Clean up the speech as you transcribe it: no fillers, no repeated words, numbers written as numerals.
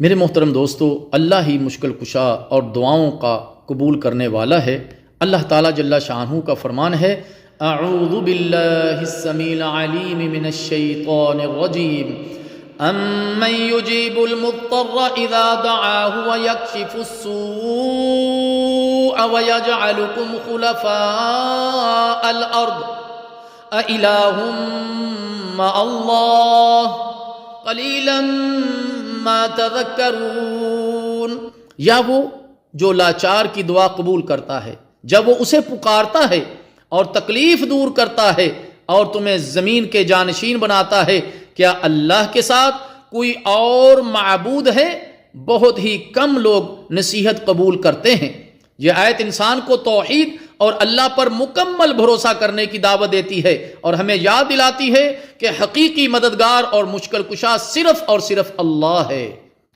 میرے محترم دوستو، اللہ ہی مشکل کشا اور دعاؤں کا قبول کرنے والا ہے۔ اللہ تعالیٰ جل شانہ کا فرمان ہے، اعوذ باللہ السمیع العلیم من الشیطان الرجیم، امن یجیب المضطر اذا دعاہ ویکشف السوء ویجعلکم خلفاء الارض االہ مع اللہ قلیلا ما تذکرون۔ یا وہ جو لاچار کی دعا قبول کرتا ہے جب وہ اسے پکارتا ہے اور تکلیف دور کرتا ہے اور تمہیں زمین کے جانشین بناتا ہے، کیا اللہ کے ساتھ کوئی اور معبود ہے؟ بہت ہی کم لوگ نصیحت قبول کرتے ہیں۔ یہ آیت انسان کو توحید اور اللہ پر مکمل بھروسہ کرنے کی دعوت دیتی ہے اور ہمیں یاد دلاتی ہے کہ حقیقی مددگار اور مشکل کشا صرف اور صرف اللہ ہے۔